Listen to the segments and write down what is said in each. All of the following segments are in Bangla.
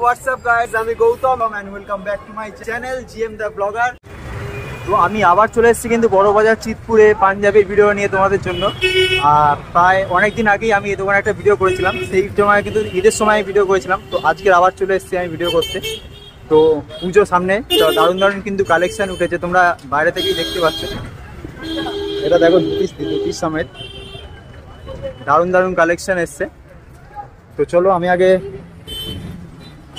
হোয়াটসঅ্যাপ গাইস, আমি Gautam and welcome back to my channel GM the blogger. তো আমি আবার চলে এসেছি কিন্তু বড়বাজার চিতপুরে পাঞ্জাবের ভিডিও নিয়ে তোমাদের জন্য। প্রায় অনেকদিন আগেই আমি এই দোকানে একটা ভিডিও করেছিলাম, সেই সময় কিন্তু ঈদের সময় ভিডিও করেছিলাম। তো আজকে আবার চলে এসেছি আমি ভিডিও করতে। তো পুজো সামনে, দারুণ দারুণ কিন্তু কালেকশন উঠেছে, তোমরা বাইরে থেকেই দেখতে পাচ্ছ। এটা দেখো দুটির সমেত দারুণ দারুণ কালেকশন এসছে। তো চলো আমি আগে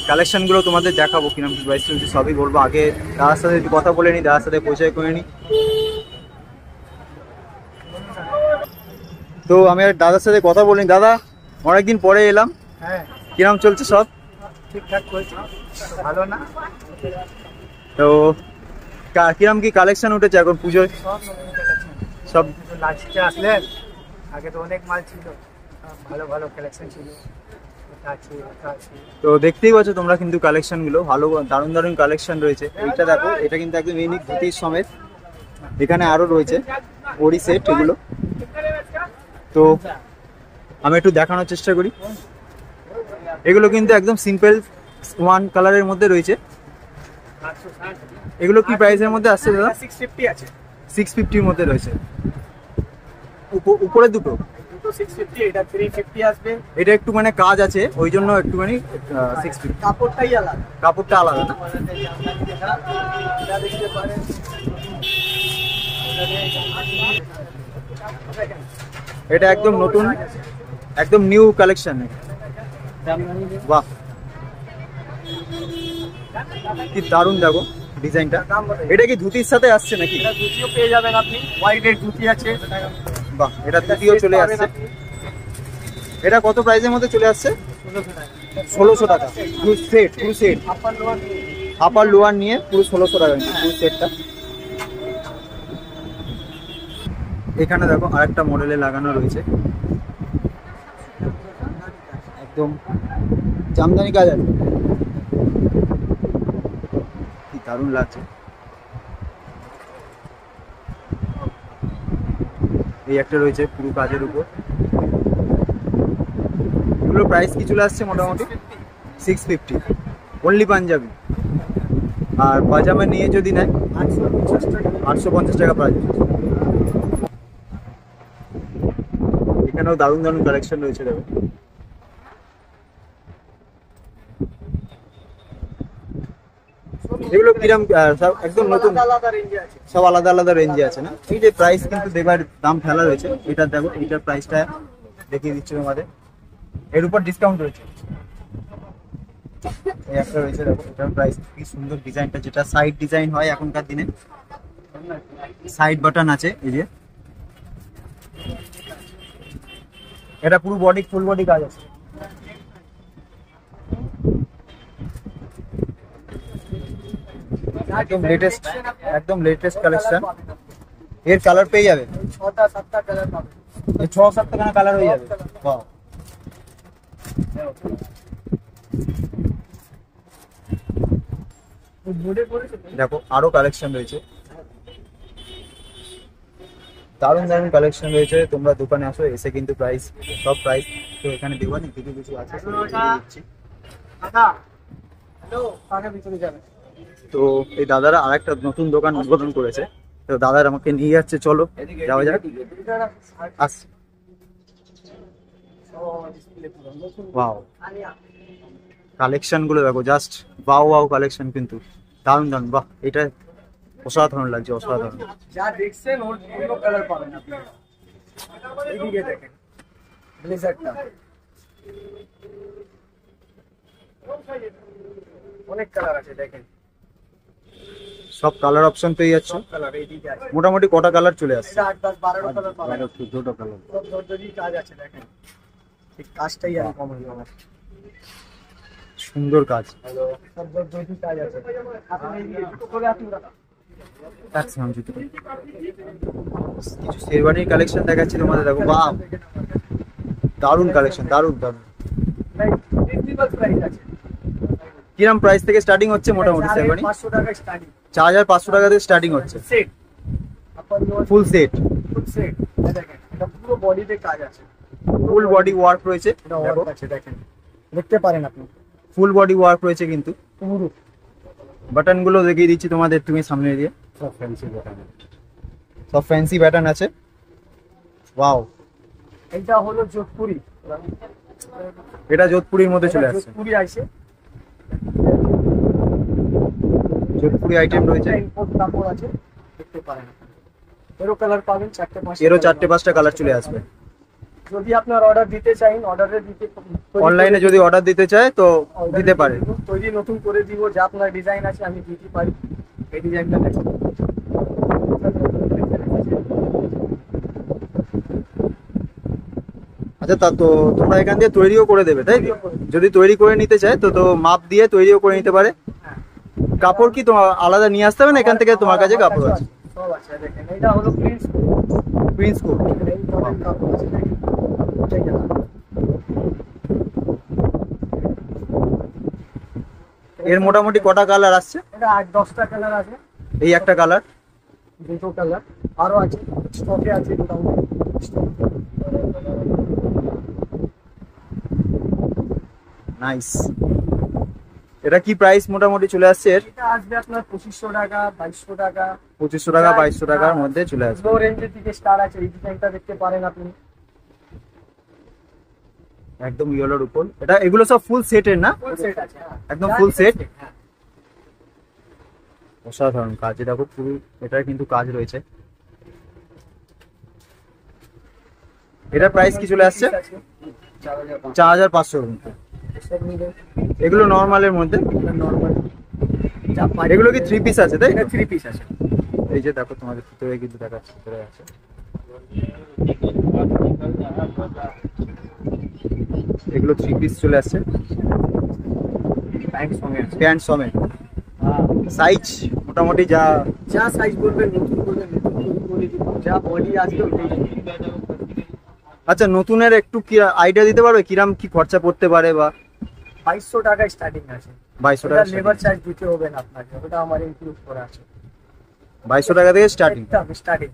কালেকশনগুলো তোমাদের দেখাবো, কিরকম কি প্রাইস চলছে সবই বলবো। আগে দাদার সাথে একটু কথা বলে নিই, দাদার সাথে পরিচয় করে নিই। তো আমি দাদার সাথে কথা বলিনি। দাদা, অনেকদিন পরে এলাম। হ্যাঁ, কিরকম চলছে? সব ঠিকঠাক চলছে, ভালো না? তো কিরকম কি কালেকশন উঠেছে এখন পুজোয়? সব লাস্টে আসলেন, আগে তো অনেক মাল ছিল, ভালো ভালো কালেকশন ছিল। তো দেখতেই পাচ্ছ তোমরা কিন্তু কালেকশন গুলো ভালো, দারুণ দারুণ কালেকশন রয়েছে। এইটা দেখো, এটা কিন্তু একদম ইউনিক ধুতির সমেত। এখানে আরো রয়েছে ওড়ি সেট এগুলো। তো আমি একটু দেখানোর চেষ্টা করি। এগুলো কিন্তু একদম সিম্পল ওয়ান কালারের মধ্যে রয়েছে। এগুলো কি প্রাইসের মধ্যে আসছে দাদা? 650 আছে। 650 মধ্যে রয়েছে। উপরে দুটো 650, এটা 350 আসবে। এটা একটু মানে কাজ আছে, ওই জন্য একটুখানি 650। কাপড়টাই আলাদা, কাপড়টা আলাদা না? এটা একদম নতুন, একদম নিউ কালেকশন। বাহ, কি দারুণ দেখো ডিজাইনটা। এটা কি ধুতির সাথে আসছে নাকি? এটা ধুতিও পেয়ে যাবেন আপনি, হোয়াইটের ধুতি আছে। বাহ, এটা ধুতিও চলে আসছে। এটা কত প্রাইসের মধ্যে চলে আসছে? 1600 টাকা full set. Full set upper lower নিয়ে পুরো 1600 টাকা ফুল সেটটা। এখানে দেখো আরেকটা মডেলে লাগানো রয়েছে, একদম জামদানি কাজ আছে, কি দারুণ লাগছে। এই একটা রয়েছে পুরো কাজের উপর। এগুলো প্রাইস কি চলে আসছে মোটামুটি 650 অনলি পাঞ্জাবি। আর পাজামা নিয়ে যদি নেয় 850 টাকা প্রাইস। এখানেও দারুণ দারুণ কালেকশন রয়েছে দেখো। এগুলো কিরম সব একদম নতুন, সব আলাদা আলাদা রেঞ্জে আছে না? এই যে প্রাইস কিন্তু দেবার দাম ফেলা রয়েছে। এটা দেখো, এইটার প্রাইসটা দেখিয়ে দিচ্ছি তোমাদের। এর উপর ডিসকাউন্ট রয়েছে। এই একটা রয়েছে দেখো, এটার প্রাইস কি সুন্দর ডিজাইনটা, যেটা সাইড ডিজাইন হয় এখনকার দিনে। সাইড বাটন আছে এই যে। এটা পুরো বডি, ফুল বডি কাজ আছে। একদম লেটেস্ট, একদম লেটেস্ট কালেকশন। এর কালার পেয়ে যাবে 6-7টা কালার পাবেন। 6-7টা কালার হয়ে যাবে। বাহ, দেখো আরো কালেকশন রয়েছে, দারুণ দারুণ কালেকশন রয়েছে। তোমরা দোকানে আসো, এসে কিন্তু প্রাইস, সব প্রাইস তো এখানে দেবো না, কিছু কিছু আছে। তো এই দাদারা আরেকটা নতুন দোকান উদ্বোধন করেছে, তো দাদার আমাকে নিয়ে যাচ্ছে, চলো যাওয়া যাক। আস, ওয়াও কালেকশন গুলো দেখো, জাস্ট ওয়াও ওয়াও কালেকশন, কিন্তু দারুণ দারুণ। বাহ, এটা অসাধারণ লাগছে, অসাধারণ। যা দেখছেন ওর অন্য কালার পাবেন আপনি। এইদিকে দেখেন ব্লেজারটা, অনেক কালার আছে দেখেন। সব কালার অপশন পেয়ে যাচ্ছ। কালার এইদিকে আছে, মোটামুটি কটা কালার চলে আসছে? 8-10-12টা কালার পাবেন। দুটো কালার, সব ধরধরি কাজ আছে দেখেন। এই কাজটাই আমি কম হলো, সুন্দর কাজ। সব ধরধরি কাজ আছে। আপনি এইদিকে দুটো করে আপনি কিছু শেরওয়ানির কালেকশন দেখাচ্ছি তোমাদের, দেখো। বাহ, দারুণ কালেকশন, দারুণ দারুণ। কিরম প্রাইস থেকে স্টার্টিং হচ্ছে মোটামুটি শেরওয়ানি? 500 টাকা স্টার্টিং। 4500 টাকা থেকে স্টার্টিং হচ্ছে set, full set. Full set দেখেন, এটা পুরো বডিতে কাজ আছে, ফুল বডি ওয়ার্ক রয়েছে। এটা ওয়ার্ক আছে দেখেন, দেখতে পারেন আপনি। ফুল বডি ওয়ার্ক রয়েছে কিন্তু। পুরো বাটন গুলো দেখিয়ে দিচ্ছি তোমাদের, তুমি সামনে দিয়ে। সব ফ্যান্সি বাটন, সব ফ্যান্সি প্যাটার্ন আছে। ওয়াও, এটা হলো যোধপুরি। এটা যোধপুরির মধ্যে চলে আসছে। যোধপুরি আছে, যোধপুরি আইটেম রয়েছে। ইম্পোর্ট কাপড় আছে, দেখতে পারেন। এরও কালার পাবেন 4-5। এরও 4-5টা কালার চলে আসবে। যদি আপনার অর্ডার দিতে চান, অর্ডারে দিতে অনলাইনে যদি অর্ডার দিতে চায় তো দিতে পারে। তৈরি নতুন করে দিব, যা আপনার ডিজাইন আছে আমি দিতে পারি। এই ডিজাইনটা দেখুন, আচ্ছা, তা তো তোমরা এখান দিয়ে তৈরিও করে দেবে, তাই তো? যদি তৈরি করে নিতে চায় তো তো মাপ দিয়ে তৈরিও করে নিতে পারে। কাপড় কি তোমার আলাদা নিয়ে আসতে হবে না, এখান থেকে তোমার কাছে কাপড় আছে? সব আছে। দেখেন, এটা হলো প্রিন্স প্রিন্স কোট। এই মডেল কাপড় আছে, দেখেন। এর মোটামুটি কটা কালার আসছে? এটা 8-10টা কালার আছে। এই একটা কালার, দুটো কালার আরো আছে, স্টকে আছে মোটামুটি। নাইস। এটা কি প্রাইস মোটামুটি চলে আসছে এর? এটা আসবে আপনার 2500 টাকা, 2200 টাকা। 2500 টাকা 2200 টাকার মধ্যে চলে আসবে। লো রেঞ্জের দিকে স্টার আছে, এই ডিজাইনটা দেখতে পারেন আপনি। একদম ইয়েলোর উপর। এটা এগুলো সব ফুল সেটের না? ফুল সেট আছে, হ্যাঁ। একদম ফুল সেট। হ্যাঁ। অসাধারণ কাজ, দেখো পুরো এটার কিন্তু কাজ রয়েছে। এটা প্রাইস কি চলে আসছে? 4500 মধ্যে। সব মিলে এগুলো নরমালের মধ্যে। নরমাল যা পাই। এগুলো কি 3 পিস আছে, তাই? এটা 3 পিস আছে। এই যে দেখো তোমাদের ভিতরে কিন্তু দেখাচ্ছে, ভিতরে আছে। এগুলো 3 পিস চলে আসছে। প্যান্ট সঙ্গে আছে। প্যান্ট সমেত। হ্যাঁ, সাইজ মোটামুটি যা যা সাইজ বলবেন নতুন করবেন, নতুন করে দিব। যা বডি আসবে ওটাই দিব। আচ্ছা, নতুনের একটু কি আইডিয়া দিতে পারবে কিরাম কি খরচা পড়তে পারে? বা 2200 টাকা স্টার্টিং আছে। 2200 ওটা টাকা লেবার চার্জ দিতে হবে না আপনাকে, ওটা আমার ইনক্লুড করা আছে। 2200 টাকা থেকে স্টার্টিং। একদম স্টার্টিং।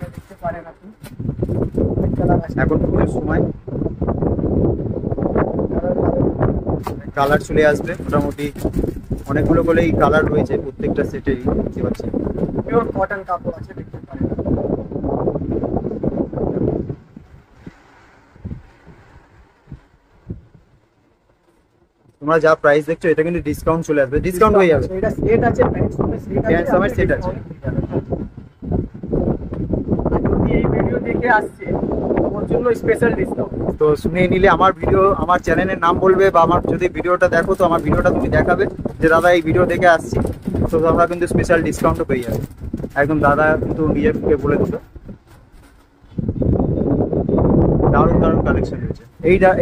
দেখতে পারেন আপনি, কালার আছে। এখন পুজোর সময় কালার চলে আসবে মোটামুটি। অনেকগুলো করেই কালার রয়েছে প্রত্যেকটা সেটেরই, দেখতে পাচ্ছি। পিওর কটন কাপড় আছে, দেখতে পারেন। তোমরা যা প্রাইস দেখছো এটা কিন্তু ডিসকাউন্ট চলে আসবে, ডিসকাউন্ট হয়ে যাবে। এটা সেট আছে, প্যান্ট সমেত সেট আছে। প্যান্ট সমেত সেট আছে। যদি এই ভিডিও দেখে আসছে ওর জন্য স্পেশাল ডিসকাউন্ট। তো শুনে নিলে আমার ভিডিও, আমার চ্যানেলের নাম বলবে, বা আমার যদি ভিডিওটা দেখো তো আমার ভিডিওটা তুমি দেখাবে যে দাদা এই ভিডিও দেখে আসছি, তো তোমরা কিন্তু স্পেশাল ডিসকাউন্টও পেয়ে যাবে। একদম দাদা কিন্তু নিজেকে বলে দিল। দারুণ দারুণ কালেকশন রয়েছে।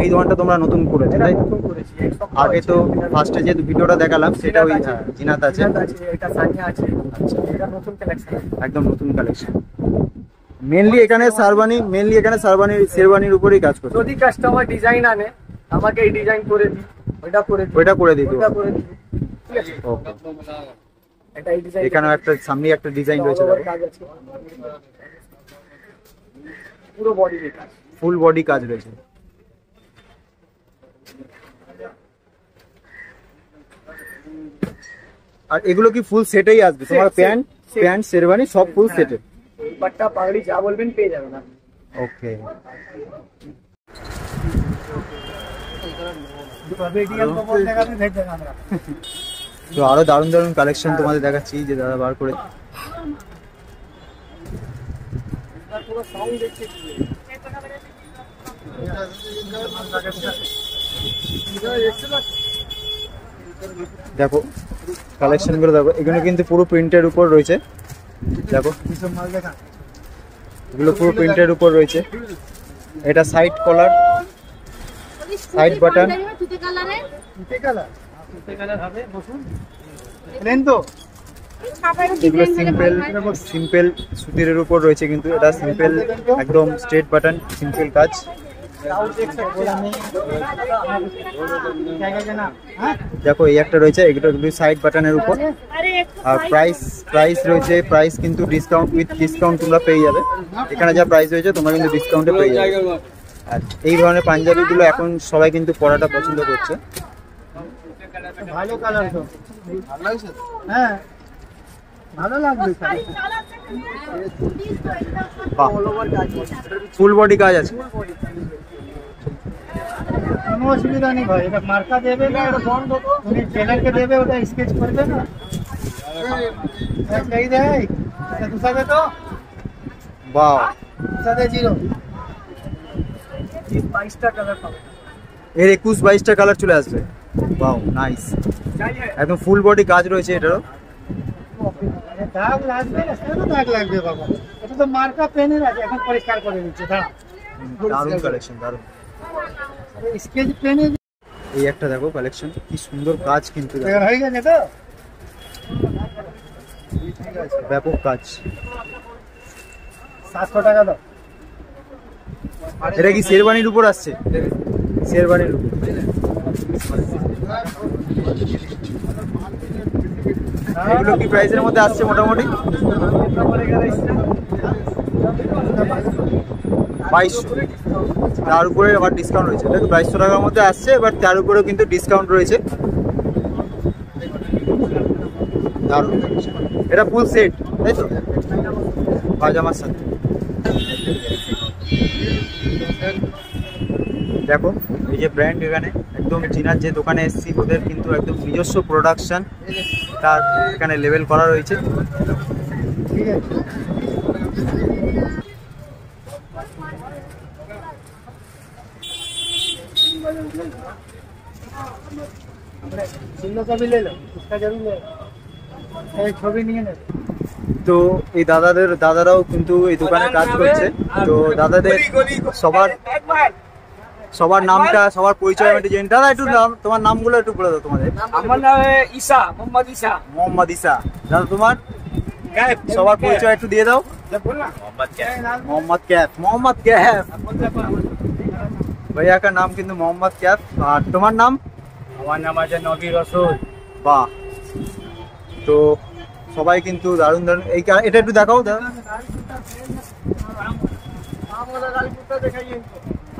এই দোকানটা তোমরা নতুন করেছো, এটা তাই? নতুন করেছি। আগে তো ফার্স্টে যে ভিডিওটা দেখালাম সেটা ওই জিনাত আছে। এটা সানিয়া আছে। আচ্ছা, এটা নতুন কালেকশন। একদম নতুন কালেকশন। মেনলি এখানে শেরবানির উপরেই কাজ করছে। যদি কাস্টমার ডিজাইন আনে, আমাকে এই ডিজাইন করে দিই, ওইটা করে দিই, ওইটা করে দিতে ওইটা করে দিই। ঠিক আছে, ওকে। এটা এই ডিজাইন। এখানেও একটা সামনে একটা ডিজাইন রয়েছে, all over কাজ আছে। পুরো বডি কাজ, ফুল বডি কাজ রয়েছে। আর এগুলো কি ফুল সেটেই আসবে? তোমার প্যান্ট শেরবানি সব ফুল সেটে? পাট্টা পাগড়ি যা বলবেন পেয়ে যাবেন আপনি। ওকে। তো আরো দারুণ দারুণ কালেকশন তোমাদের দেখাচ্ছি, যে দাদা বার করে। পুরো সাউন্ড দেখতে দেখো কালেকশন গুলো দেখো, এগুলো কিন্তু পুরো প্রিন্টের উপর রয়েছে। দেখো এগুলো পুরো প্রিন্টের উপর রয়েছে। এটা সাইড কলার, সাইড বাটন। এগুলো সিম্পল সুতির উপর রয়েছে, কিন্তু এটা সিম্পল একদম স্ট্রেট বাটন, সিম্পল কাজ। দেখো এই একটা রয়েছে, এগুলো সাইড বাটনের উপর। আর প্রাইস রয়েছে, প্রাইস কিন্তু ডিসকাউন্ট উইথ ডিসকাউন্ট তোমরা পেয়ে যাবে। এখানে যা প্রাইস রয়েছে তোমরা কিন্তু ডিসকাউন্টে পেয়ে যাবে। আর এই ধরনের পাঞ্জাবিগুলো এখন সবাই কিন্তু পরাটা পছন্দ করছে। ভালো কালার তো, ভালো লাগছে। হ্যাঁ ভালো লাগবে। ফুল বডি কাজ আছে, কোনো অসুবিধা নেই ভাই। এটা মার্কা দেবে না, এটা বন্ধ তুমি টেলারকে দেবে, ওটা স্কেচ করবে না। এই দেখ এটা দুসাবে তো বাহ, দুসাবে 0 22টা কালার পাবে। এর 21-22টা কালার চলে আসবে। বাহ নাইস, একদম ফুল বডি কাজ রয়েছে এটারও। দাগ লাগবে না, কেন দাগ লাগবে বাবা? এটা তো মার্কা পেনের আছে, এখন পরিষ্কার করে দিচ্ছে। দারুণ কালেকশন, দারুণ। স্কেচ পেনে এই একটা দেখো কালেকশন, কি সুন্দর কাজ কিন্তু, হয়ে গেছে তো, ব্যাপক কাজ। 700 টাকা দাও। এটা কি শেরবানির উপর আসছে? শেরবানির উপর। এগুলো কি প্রাইসের মধ্যে আসছে মোটামুটি? 2200। তার উপরে আবার ডিসকাউন্ট রয়েছে। এটা 2200 টাকার মধ্যে আসছে, এবার তার উপরেও কিন্তু ডিসকাউন্ট রয়েছে। দারুণ, এটা ফুল সেট তাই তো, পাজামার সাথে। দেখো এই যে ব্র্যান্ড, এখানে একদম জিনার যে দোকানে এসেছি ওদের কিন্তু একদম নিজস্ব প্রোডাকশন তার এখানে লেভেল করা রয়েছে। ঠিক আছে, ছবি নিয়ে নেবে। তো এই দাদারাও কিন্তু এই দোকানে কাজ করছে। তো দাদাদের সবার নামটা, সবার পরিচয় আমি জেনে। দাদা একটু তোমার নামগুলো একটু বলে দাও তোমাদের। আমার নাম ঈশা, মোহাম্মদ ঈশা। মোহাম্মদ ঈশা। দাদা তোমার সবার পরিচয় একটু দিয়ে দাও। मोहम्मद कैफ। भैया का नाम কিন্তু मोहम्मद कैफ। আর তোমার নাম? আমার নাম আছে নবী রসুল। বাহ, তো সবাই কিন্তু দারুণ দারুণ। এই এটা একটু দেখাও দাদা।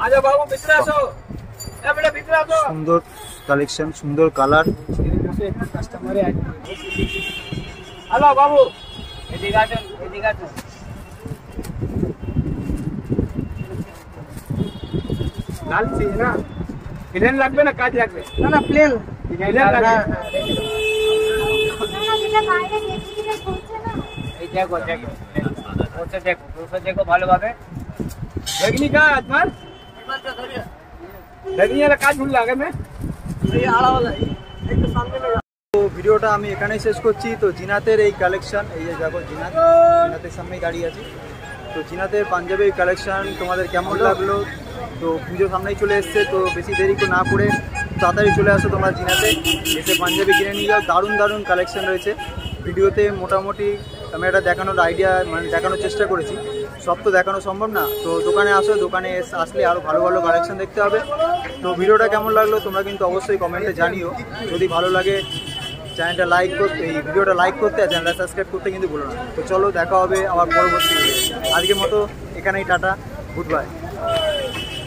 আজা বাবু ভিতরে আসো, এ বেটা ভিতরে আসো। সুন্দর কালেকশন, সুন্দর কালার। হ্যালো বাবু, এদিকে আসুন, এদিকে আসুন। লাল চিজ না, প্লেন লাগবে না কাজ লাগবে? না না প্লেন প্লেন লাগবে। এই দেখো দেখো, ওটা দেখো, ওটা দেখো ভালোভাবে। দেখনি কাজ মার, দেখনি এর কাজ ভুল লাগে না। এই আড়াওয়ালা একটু সামনে লাগা। তো ভিডিওটা আমি এখানেই শেষ করছি। তো জিনাতের এই কালেকশন, এই যে দেখো জিনাতের সামনেই দাঁড়িয়ে আছি। তো জিনাতের পাঞ্জাবির কালেকশন তোমাদের কেমন লাগলো? তো পুজো সামনেই চলে এসছে, তো বেশি দেরি না করে তাড়াতাড়ি চলে আসো তোমরা জিনাতে, এসে পাঞ্জাবি কিনে নিয়ে যাও। দারুণ দারুণ কালেকশন রয়েছে। ভিডিওতে মোটামুটি আমি একটা দেখানোর আইডিয়া, মানে দেখানোর চেষ্টা করেছি। সব তো দেখানো সম্ভব না। তো দোকানে আসো, দোকানে আসলে আরও ভালো ভালো কালেকশন দেখতে হবে। তো ভিডিওটা কেমন লাগলো তোমরা কিন্তু অবশ্যই কমেন্টে জানিও। যদি ভালো লাগে চ্যানেলটা লাইক করতে, এই ভিডিওটা লাইক করতে আর চ্যানেলটা সাবস্ক্রাইব করতে কিন্তু ভুলো না। তো চলো দেখা হবে আবার পরবর্তী ভিডিও। আজকের মতো এখানেই টাটা, গুড বাই।